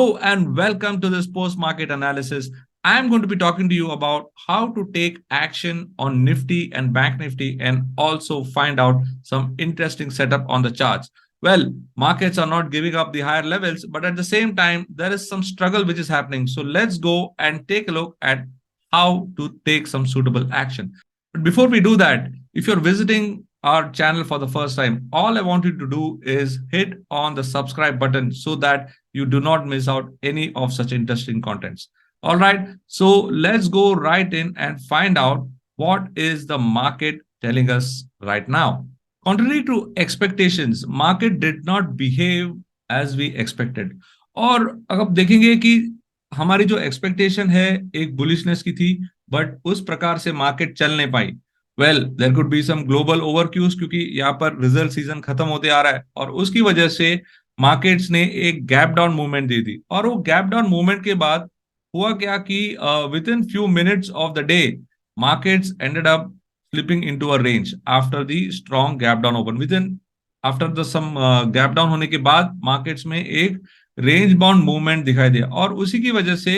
Hello and welcome to this post market analysis. I'm going to be talking to you about how to take action on Nifty and Bank Nifty and also find out some interesting setup on the charts. Well, markets are not giving up the higher levels, but at the same time, there is some struggle which is happening. So let's go and take a look at how to take some suitable action. But before we do that, if you're visiting our channel for the first time, all I want you to do is hit on the subscribe button so that you do not miss out any of such interesting contents. All right, so let's go right in and find out what is the market telling us right now. Contrary to expectations, market did not behave as we expected. और अगर आप देखेंगे कि हमारी जो expectation है एक bullishness की थी, बट उस प्रकार से मार्केट चल नहीं पाई. Well there could be some global overcues, क्योंकि यहाँ पर रिजल्ट सीजन खत्म होते आ रहा है और उसकी वजह से मार्केट्स ने एक गैप डाउन मूवमेंट दी थी. और वो गैप डाउन मूवमेंट के बाद हुआ क्या कि with in few minutes of the day markets ended up slipping into a range after the strong gap down open. Within after the some gap down होने के बाद मार्केट्स में एक रेंज बाउंड मूवमेंट दिखाई दिया. और उसी की वजह से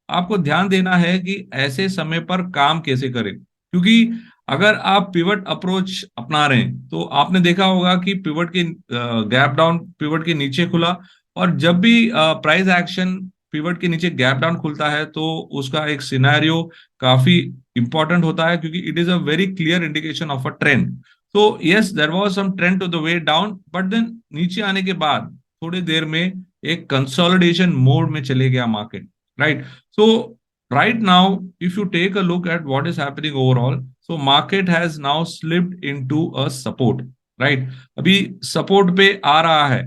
आपको ध्यान देना है कि ऐसे समय पर काम कैसे करें, क्योंकि अगर आप पिवट अप्रोच अपना रहे हैं तो आपने देखा होगा कि पिवट के गैप डाउन पिवट के नीचे खुला, और जब भी प्राइस एक्शन पिवट के नीचे गैप डाउन खुलता है तो उसका एक सिनेरियो काफी इंपॉर्टेंट होता है, क्योंकि it is a very clear indication of a trend. तो yes, there was some trend to the way down, but then नीचे आने के बाद थोड़ी देर में एक कंसोलिडेशन मोड में चले गया market. Right, so right now if you take a look at what is happening overall, so market has now slipped into a support. right, अभी सपोर्ट पे आ रहा है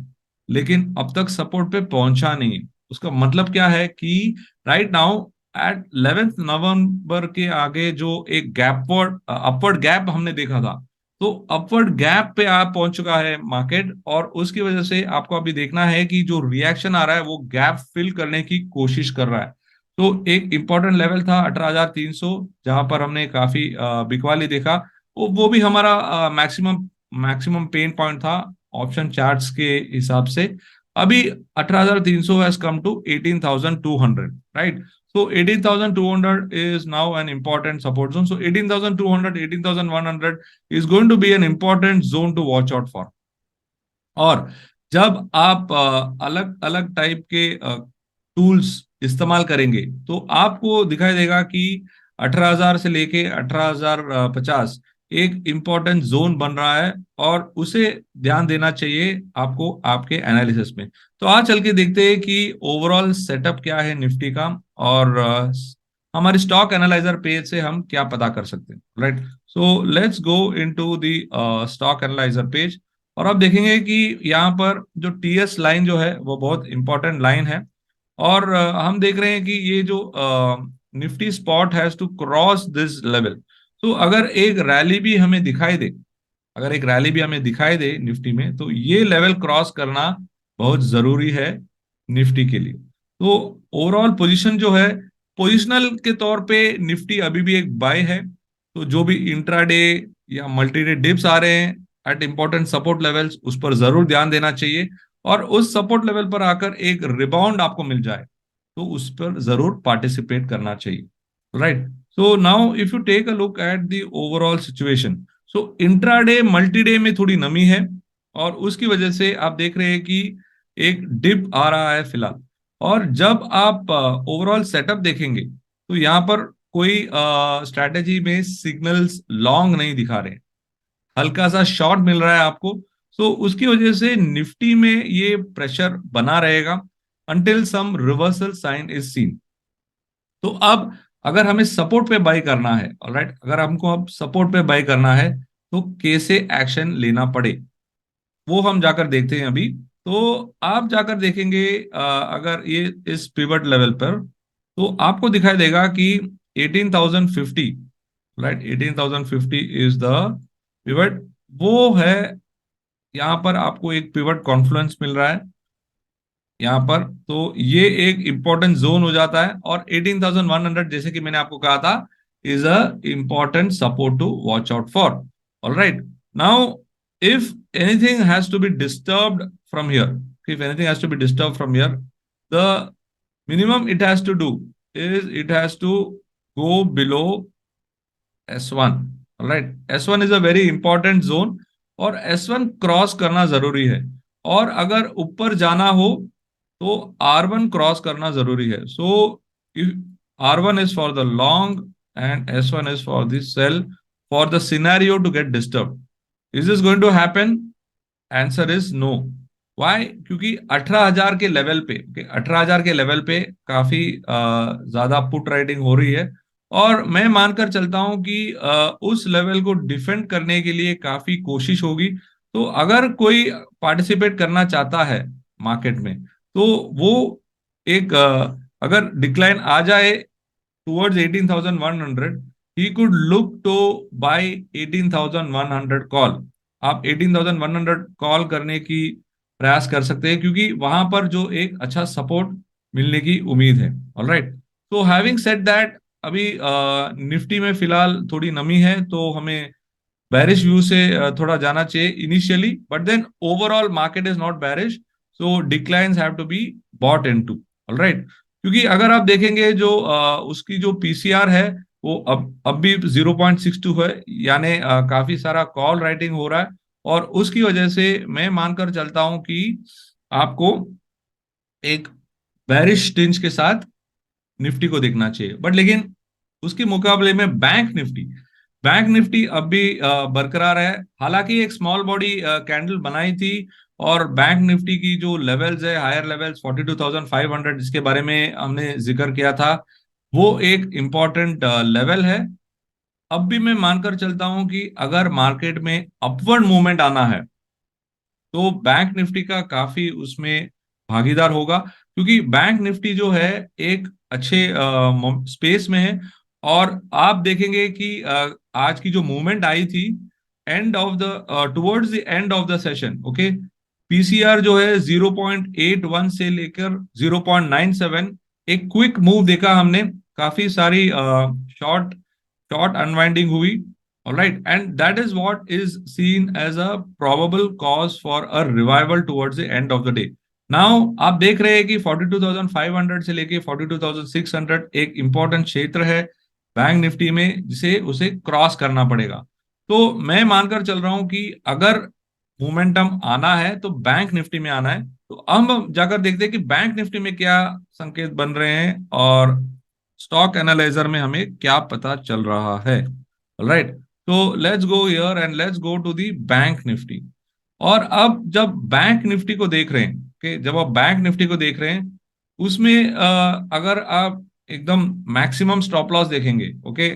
लेकिन अब तक सपोर्ट पे पहुंचा नहीं. उसका मतलब क्या है कि राइट नाउ एट 11 नवंबर के आगे जो एक गैपवर्ड अपवर्ड गैप हमने देखा था, तो अपवर्ड गैप पे आप पहुंच चुका है मार्केट. और उसकी वजह से आपको अभी देखना है कि जो रिएक्शन आ रहा है वो गैप फिल करने की कोशिश कर रहा है. तो एक इंपॉर्टेंट लेवल था 18,300, जहां पर हमने काफी बिकवाली देखा. वो भी हमारा मैक्सिमम मैक्सिमम पेन पॉइंट था ऑप्शन चार्ट्स के हिसाब से. अभी 18,300 has come to 18,200. Right, so 18,200 is now an important support zone. So 18,200, 18,100 is going to be an important zone to watch out for. और जब आप अलग अलग टाइप के टूल्स इस्तेमाल करेंगे तो आपको दिखाई देगा कि 18,000 से लेके 18,050 एक इंपॉर्टेंट जोन बन रहा है, और उसे ध्यान देना चाहिए आपको आपके एनालिसिस में. तो आज चल के देखते हैं कि ओवरऑल सेटअप क्या है निफ्टी का, और हमारे स्टॉक एनालाइजर पेज से हम क्या पता कर सकते हैं. Right, so let's go into the stock analyser page. और आप देखेंगे कि यहाँ पर जो टीएस लाइन जो है वो बहुत इंपॉर्टेंट लाइन है. और हम देख रहे हैं कि ये जो Nifty spot has to cross this level. तो अगर एक रैली भी हमें दिखाई दे, अगर एक रैली भी हमें दिखाई दे निफ्टी में, तो ये लेवल क्रॉस करना बहुत जरूरी है निफ्टी के लिए. तो ओवरऑल पोजीशन जो है, पोजिशनल के तौर पे निफ्टी अभी भी एक बाय है. तो जो भी इंट्राडे या मल्टी डे डिप्स आ रहे हैं एट इंपॉर्टेंट सपोर्ट लेवल्स, उस पर जरूर ध्यान देना चाहिए. और उस सपोर्ट लेवल पर आकर एक रिबाउंड आपको मिल जाए तो उस पर जरूर पार्टिसिपेट करना चाहिए. Right, so now if you take a look at the overall situation, so intraday multi day में थोड़ी नमी है, और उसकी वजह से आप देख रहे हैं कि एक डिप आ रहा है फिलहाल. और जब आप ओवरऑल सेटअप देखेंगे तो यहाँ पर कोई स्ट्रैटेजी में सिग्नल्स लॉन्ग नहीं दिखा रहे, हल्का सा शॉर्ट मिल रहा है आपको. तो उसकी वजह से निफ्टी में ये प्रेशर बना रहेगा until some reversal sign is seen. तो अब अगर हमें सपोर्ट पे बाय करना है, ऑलराइट, अगर हमको अब सपोर्ट पे बाय करना है तो कैसे एक्शन लेना पड़े वो हम जाकर देखते हैं अभी. तो आप जाकर देखेंगे अगर ये इस पिवट लेवल पर, तो आपको दिखाई देगा कि 18,050, राइट, 18,050 इज द पिवट. वो है, यहाँ पर आपको एक पिवट कॉन्फ्लुएंस मिल रहा है यहाँ पर. तो ये एक इंपॉर्टेंट जोन हो जाता है, और 18,100 जैसे कि मैंने आपको कहा था is a important support to watch out for. Alright, now if anything has to be disturbed from here, if anything has to be disturbed from here, the minimum it has to do is it has to go below S1. Right, S1 is a very important zone, और S1 cross करना जरूरी है। और अगर ऊपर जाना हो तो R1 क्रॉस करना जरूरी है। सो R1 is for the long and S1 is for the sell, for the scenario to get disturbed. Is this going to happen? Answer is no. Why? क्योंकि 18,000 के लेवल पे, 18,000 के लेवल पे काफी ज्यादा पुट राइटिंग हो रही है, और मैं मानकर चलता हूं कि उस लेवल को डिफेंड करने के लिए काफी कोशिश होगी। तो अगर कोई पार्टिसिपेट करना चाहता है मार्केट में, तो वो एक अगर डिक्लाइन आ जाए towards 18,100, he could look to buy 18,100 call. आप 18,100 कॉल करने की प्रयास कर सकते हैं, क्योंकि वहां पर जो एक अच्छा सपोर्ट मिलने की उम्मीद है। ऑलराइट, तो हैविंग सेड दैट, अभी निफ्टी में फिलहाल थोड़ी नमी है, तो हमें बैरिश व्यू से थोड़ा जाना चाहिए initially, but then overall market is not bearish, so declines have to be bought into. Alright, क्योंकि अगर आप देखेंगे जो उसकी जो पीसीआर है, वो अब भी 0.62 है, यानी काफी सारा कॉल राइटिंग हो रहा है, और उसकी वजह से मैं मानकर चलता हूं कि आपको एक बैरिश टिंज के साथ निफ्टी को देखना चाहिए। बट लेकिन उसके मुकाबले में बैंक निफ्टी अब भी बरकरार है। हालांकि एक स्मॉल बॉडी कैंडल बनाई थी, और बैंक निफ्टी की जो लेवल्स है, हायर लेवल्स 42,500, जिसके बारे में हमने जिक्र किया था, वो एक इम्पॉर्टेंट लेवल है। अब भी मैं मानकर चलता हूं कि अगर मार्केट में अपवर्ड मूवमेंट आना है, तो बैंक निफ्टी का काफी उसमें भागीदार होगा, क्योंकि बैंक निफ्टी जो है एक अच्छे स्पेस में है। और आप देखेंगे कि आज की जो मूवमेंट आई थी, and of the towards the end of the session, okay, PCR जो है 0.81 से लेकर 0.97, एक क्विक मूव देखा हमने, काफी सारी शॉर्ट short unwinding हुई। Alright, and that is what is seen as a probable cause for a revival towards the end of the day. Now आप देख रहे हैं कि 42,500 से लेके 42,600 एक इंपॉर्टेंट क्षेत्र है बैंक निफ्टी में, जिसे उसे क्रॉस करना पड़ेगा। तो मैं मानकर चल रहा हूं कि अगर मोमेंटम आना है तो बैंक निफ्टी में आना है। तो हम जाकर देखते हैं कि बैंक निफ्टी में क्या संकेत बन रहे हैं, और स्टॉक एनालाइजर में हमें क्या पता चल रहा है। राइट, तो let's go here and let's go to the bank Nifty. और अब जब बैंक निफ्टी को देख रहे हैं, कि जब आप बैंक निफ्टी को देख रहे हैं, उसमें अगर आप एकदम मैक्सिमम स्टॉप लॉस देखेंगे, ओके,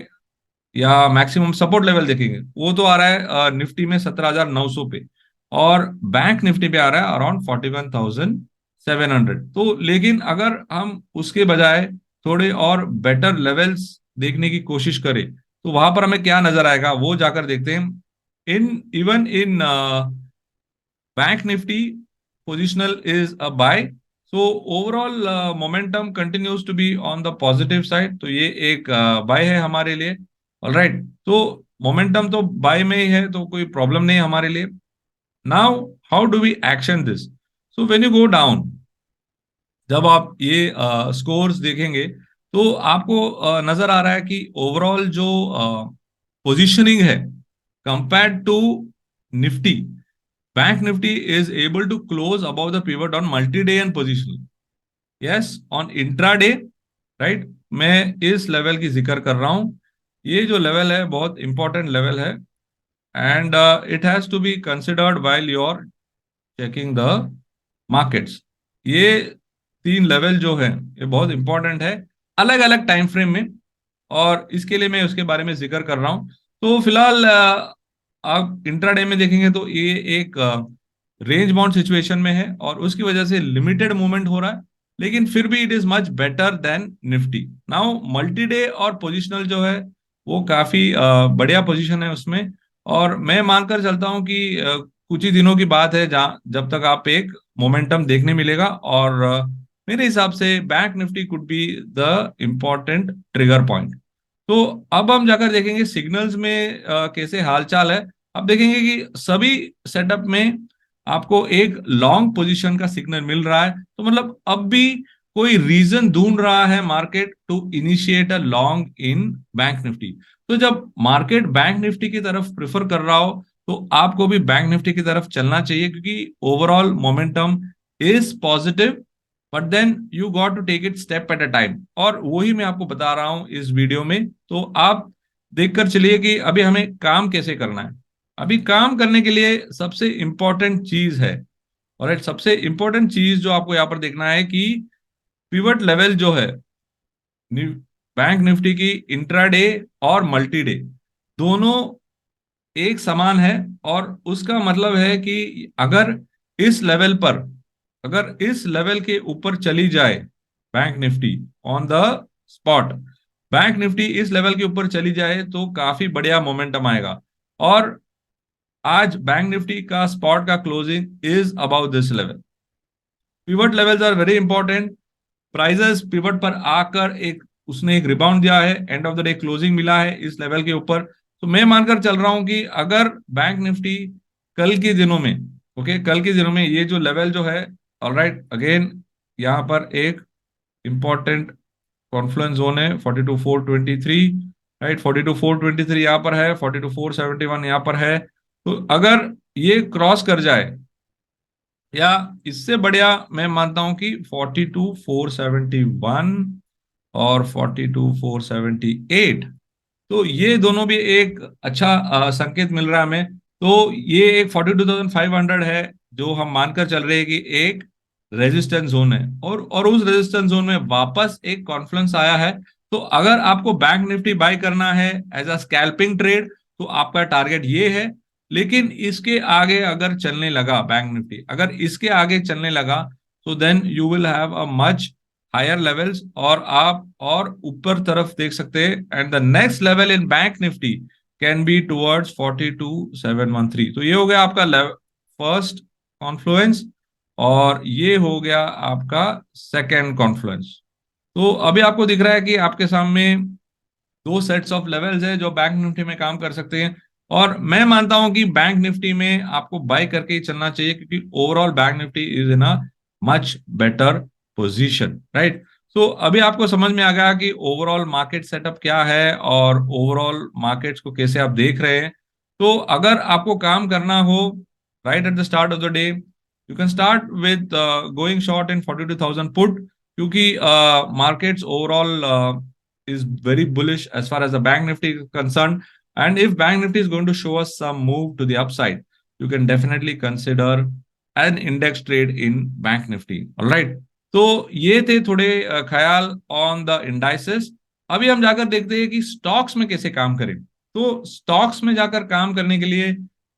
या मैक्सिमम सपोर्ट लेवल देखेंगे, वो तो आ रहा है निफ्टी में 17,900 पे, और बैंक निफ्टी पे आ रहा है अराउंड 41,700। तो लेकिन अगर हम उसके बजाय थोड़े और बेटर लेवल्स देखने की कोशिश करें, तो वहां पर हमें क्या नजर आएगा, वो जाकर देखते हैं। In even in bank Nifty positional is a buy, so overall momentum continues to be on the positive side, तो ये एक बाय है हमारे लिए। ऑलराइट, तो मोमेंटम तो बाय में ही है, तो कोई प्रॉब्लम नहीं है हमारे लिए। Now how do we action this? So when you go down, जब आप ये स्कोर्स देखेंगे, तो आपको नजर आ रहा है कि ओवरऑल जो पोजीशनिंग है compared to Nifty, bank Nifty is able to close above the pivot on multi-day and positional. Yes, on intraday, right? मैं इस लेवल की जिक्र कर रहा हूं। ये जो लेवल है बहुत इंपॉर्टेंट लेवल है, and it has to be considered while you're checking the markets। ये तीन लेवल जो है, ये बहुत इंपॉर्टेंट है अलग अलग टाइम फ्रेम में, और इसके लिए मैं उसके बारे में जिक्र कर रहा हूं। तो फिलहाल आप इंट्राडे में देखेंगे तो ये एक रेंज बाउंड सिचुएशन में है, और उसकी वजह से लिमिटेड मूवमेंट हो रहा है, लेकिन फिर भी it is much better than Nifty. Now multi day और पोजिशनल जो है, वो काफी बढ़िया पोजीशन है उसमें। और मैं मानकर चलता हूं कि कुछ ही दिनों की बात है जहां जब तक आप एक मोमेंटम देखने मिलेगा, और मेरे हिसाब से bank Nifty could be the important trigger point. तो अब हम जाकर देखेंगे सिग्नल्स में कैसे हालचाल है। अब देखेंगे कि सभी सेटअप में आपको एक लॉन्ग पोजीशन का सिग्नल मिल रहा है, तो मतलब अब भी कोई रीजन ढूंढ रहा है market to initiate a long in bank Nifty. तो जब मार्केट बैंक निफ्टी की तरफ प्रेफर कर रहा हो तो आपको भी बैंक निफ्टी की तरफ चलना चाहिए, क्योंकि overall momentum is positive, but then you got to take it step at a time. और वही मैं आपको बता रहा हूं इस वीडियो में। तो आप देखकर चलिए कि अभी हमें काम कैसे करना है। अभी काम करने के लिए सबसे इंपॉर्टेंट चीज है, और सबसे इंपॉर्टेंट चीज जो आपको यहां पर देखना है कि पिवट लेवल जो है बैंक निफ्टी की इंट्राडे और मल्टी डे दोनों एक समान है। और उसका मतलब है कि अगर इस लेवल के ऊपर चली जाए bank Nifty on the spot, bank Nifty इस लेवल के ऊपर चली जाए तो काफी बढ़िया मोमेंटम आएगा। और आज बैंक निफ्टी का स्पॉट का closing is about this level. Pivot levels are very important. Prices pivot पर आकर उसने एक रिबाउंड दिया है, end of the day closing मिला है इस लेवल के ऊपर। तो मैं मानकर चल रहा हूं कि अगर बैंक निफ्टी कल के दिनों में, कल के दिनों में ये जो लेवल जो है, ऑलराइट, अगेन यहाँ पर एक इंपॉर्टेंट कॉन्फ्लुएंस जोन है 42,423, राइट। 42,423 यहाँ पर है, 42,471 यहाँ पर है। तो अगर ये क्रॉस कर जाए, या इससे बढ़िया मैं मानता हूं कि 42,471 और 42,478, तो ये दोनों भी एक अच्छा संकेत मिल रहा है हमें। तो ये एक 42,500 है जो हम मानकर चल रहे हैं कि एक रेजिस्टेंस जोन है, और उस रेजिस्टेंस जोन में वापस एक कॉन्फ्लुएंस आया है। तो अगर आपको बैंक निफ्टी बाय करना है एज अ स्कैल्पिंग ट्रेड, तो आपका टारगेट ये है। लेकिन इसके आगे अगर चलने लगा बैंक निफ्टी, अगर इसके आगे चलने लगा, तो then you will have a much higher levels, और आप और ऊपर तरफ देख सकते हैं। And the next level in bank Nifty can be towards 42,713। तो ये हो गया आपका फर्स्ट कॉन्फ्लुएंस, और ये हो गया आपका सेकेंड कॉन्फ्लुएंस। तो अभी आपको दिख रहा है कि आपके सामने दो सेट्स ऑफ लेवल्स है जो बैंक निफ्टी में काम कर सकते हैं। और मैं मानता हूं कि बैंक निफ्टी में आपको बाय करके ही चलना चाहिए, क्योंकि overall bank Nifty is in a much better position, right. तो अभी आपको समझ में आ गया कि ओवरऑल मार्केट सेटअप क्या है और ओवरऑल मार्केट्स को कैसे आप देख रहे हैं। तो अगर आपको काम करना हो right at the start of the day, you can start with going short in 42,000 put, क्योंकि markets overall is very bullish as far as the bank nifty is concerned. And if bank nifty is going to show us some move to the upside, you can definitely consider an index trade in bank nifty. All right. तो ये थे थोड़े ख्याल on the indices. अभी हम जाकर देखते हैं कि स्टॉक्स में कैसे काम करें। तो स्टॉक्स में जाकर काम करने के लिए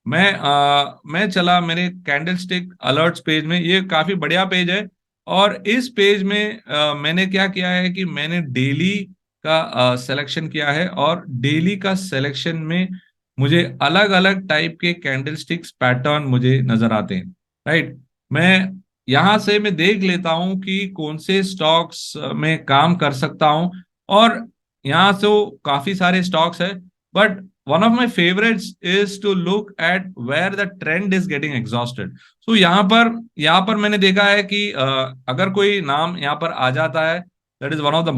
मैं चला मेरे कैंडलस्टिक अलर्ट्स पेज में। ये काफी बढ़िया पेज है, और इस पेज में मैंने क्या किया है कि मैंने डेली का सिलेक्शन किया है, और डेली का सिलेक्शन में मुझे अलग अलग टाइप के कैंडलस्टिक्स पैटर्न मुझे नजर आते हैं, राइट। मैं यहां से मैं देख लेता हूं कि कौन से स्टॉक्स में काम कर सकता हूं। और यहाँ से काफी सारे स्टॉक्स है, but one of my favourites is to look at where the trend is getting exhausted. तो यहाँ पर मैंने देखा है कि अगर कोई नाम यहाँ पर आ जाता है, that is one of the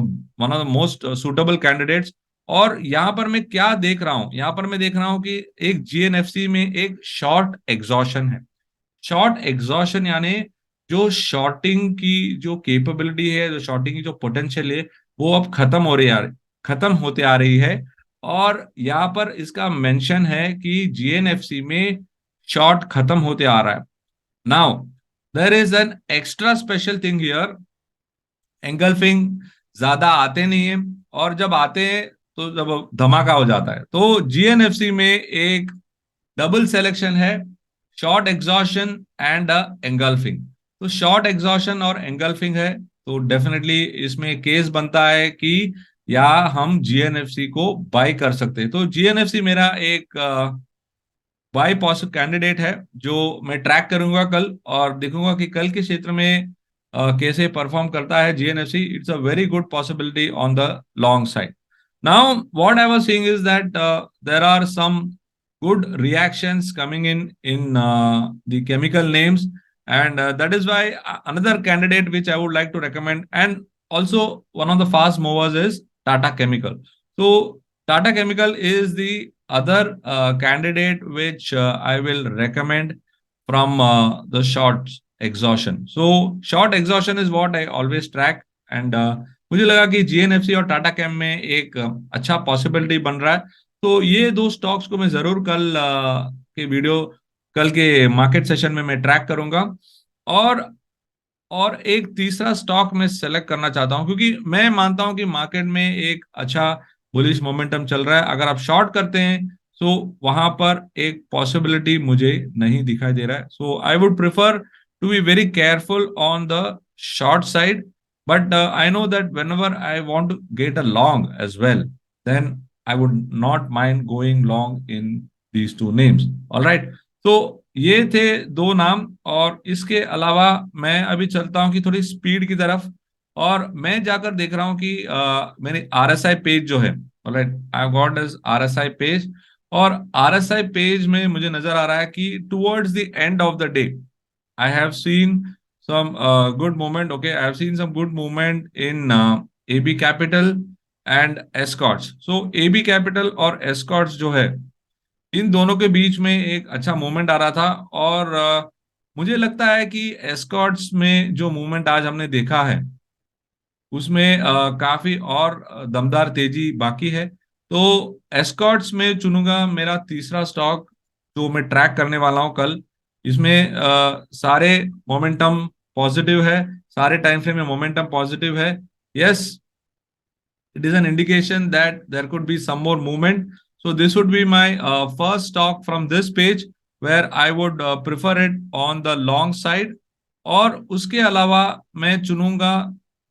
most suitable candidates. और यहाँ पर मैं क्या देख रहा हूँ, यहाँ पर मैं देख रहा हूँ कि एक जीएनएफसी में एक शॉर्ट एग्जॉशन है। शॉर्ट एग्जॉशन यानी जो शॉर्टिंग की जो कैपेबिलिटी है, जो शॉर्टिंग की जो पोटेंशियल है, वो अब खत्म होते आ रही है। और यहाँ पर इसका मेंशन है कि जीएनएफसी में शॉर्ट खत्म होते आ रहा है। Now there is an extra special thing here. Engulfing ज्यादा आते नहीं है, और जब आते हैं तो जब धमाका हो जाता है। तो जीएनएफसी में एक डबल सिलेक्शन है, शॉर्ट एग्जॉशन एंड एंगल्फिंग। तो शॉर्ट एग्जॉशन और एंगल्फिंग है, तो डेफिनेटली इसमें केस बनता है कि या हम जीएनएफसी को बाय कर सकते हैं। तो जीएनएफसी मेरा एक बाय पॉसिबल कैंडिडेट है जो मैं ट्रैक करूंगा कल, और देखूंगा कि कल के क्षेत्र में कैसे परफॉर्म करता है GNFC. It's a very good possibility on the long side. Now what I was seeing is that there are some good reactions coming in the chemical names, And that is why another candidate which I would like to recommend, and also one of the fast movers, is Tata Chemical. So Tata Chemical is the other candidate which I will recommend from the short exhaustion. So short exhaustion is what I always track, and मुझे लगा कि GNFC और Tata cam में एक अच्छा possibility बन रहा है। तो ये दो स्टॉक्स को मैं जरूर के वीडियो कल के मार्केट सेशन में मैं ट्रैक करूंगा। और और एक तीसरा स्टॉक मैं सेलेक्ट करना चाहता हूं, क्योंकि मैं मानता हूं कि मार्केट में एक अच्छा बुलिश मोमेंटम चल रहा है। अगर आप शॉर्ट करते हैं तो वहां पर एक पॉसिबिलिटी मुझे नहीं दिखाई दे रहा है। So I would prefer to be very careful on the short side, but I know that whenever I want to get a long as well, then I would not mind going long in these two names. Alright, तो ये थे दो नाम। और इसके अलावा मैं अभी चलता हूं कि थोड़ी स्पीड की तरफ, और मैं जाकर देख रहा हूं कि मेरे आरएसआई पेज जो है, alright, I got this RSI page. और आरएसआई पेज में मुझे नजर आ रहा है कि towards the end of the day I have seen some good movement. Okay, I have seen some good movement in AB Capital and Escorts. So AB Capital और Escorts जो है, इन दोनों के बीच में एक अच्छा मूवमेंट आ रहा था। और मुझे लगता है कि एस्कॉर्ट्स में जो मूवमेंट आज हमने देखा है उसमें काफी और दमदार तेजी बाकी है। तो एस्कॉर्ट्स में चुनूंगा मेरा तीसरा स्टॉक जो मैं ट्रैक करने वाला हूं कल। इसमें सारे मोमेंटम पॉजिटिव है, सारे टाइम फ्रेम में मोमेंटम पॉजिटिव है। Yes, it is an indication that there could be some more movement. So this would be my first stock from this page where I would prefer it on the long side. और उसके अलावा मैं चुनूंगा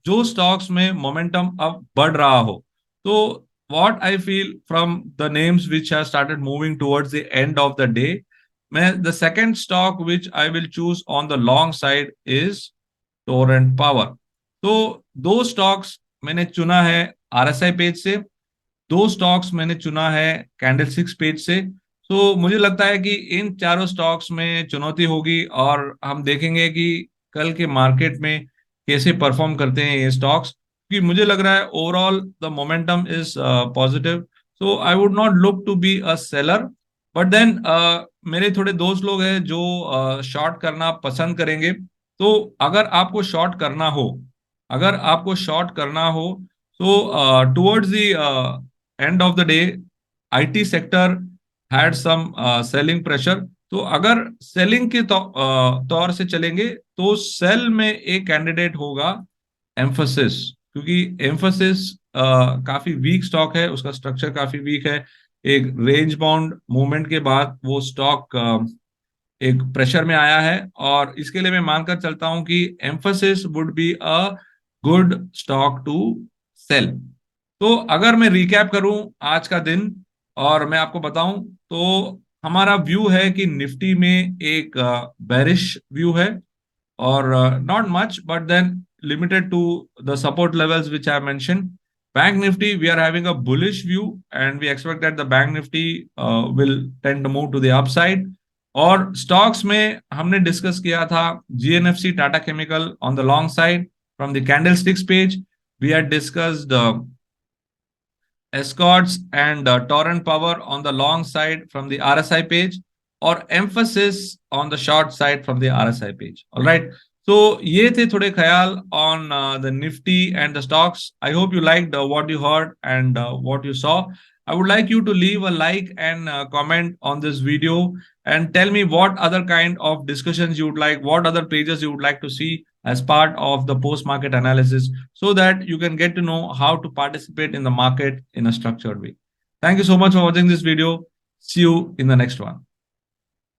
जो stocks में momentum अब बढ़ रहा हो। तो what I feel from the names which have started moving towards the end of the day, मैं the second stock which I will choose on the long side is Torrent power. तो दो stocks मैंने चुना है RSI page से, दो stocks मैंने चुना है कैंडल सिक्स पेज से। तो मुझे लगता है कि इन चारों स्टॉक्स में चुनौती होगी, और हम देखेंगे कि कल के मार्केट में कैसे परफॉर्म करते हैं ये स्टॉक्स। क्योंकि मुझे लग रहा है overall the momentum is positive. So I would not look to be a seller, but then मेरे थोड़े दोस्त लोग हैं जो शॉर्ट करना पसंद करेंगे। तो अगर आपको शॉर्ट करना हो, अगर आपको शॉर्ट करना हो, तो towards the end of the day IT sector had some selling pressure. तो अगर सेलिंग के तौर से चलेंगे तो सेल में एक कैंडिडेट होगा एम्फोसिस, क्योंकि एम्फोसिस काफी वीक स्टॉक है, उसका स्ट्रक्चर काफी वीक है। एक रेंज बाउंड मूवमेंट के बाद वो स्टॉक एक प्रेशर में आया है, और इसके लिए मैं मानकर चलता हूं कि Mphasis would be a good stock to sell. तो अगर मैं रिकैप करूं आज का दिन और मैं आपको बताऊं, तो हमारा व्यू है कि निफ्टी में एक बेरिश व्यू है, or not much, but then limited to the support levels which I mentioned. Bank Nifty, we are having a bullish view, and we expect that the Bank Nifty will tend to move to the upside. और stocks में हमने discuss किया था GNFC Tata chemical on the long side from the candlesticks page. We had discussed Escorts and Torrent Power on the long side from the RSI page, or emphasis on the short side from the RSI page. All right. So ये थे थोड़े ख्याल on the Nifty and the stocks. I hope you liked what you heard and what you saw. I would like you to leave a like and comment on this video, and tell me what other kind of discussions you would like, what other pages you would like to see as part of the post-market analysis, so that you can get to know how to participate in the market in a structured way. Thank you so much for watching this video. See you in the next one.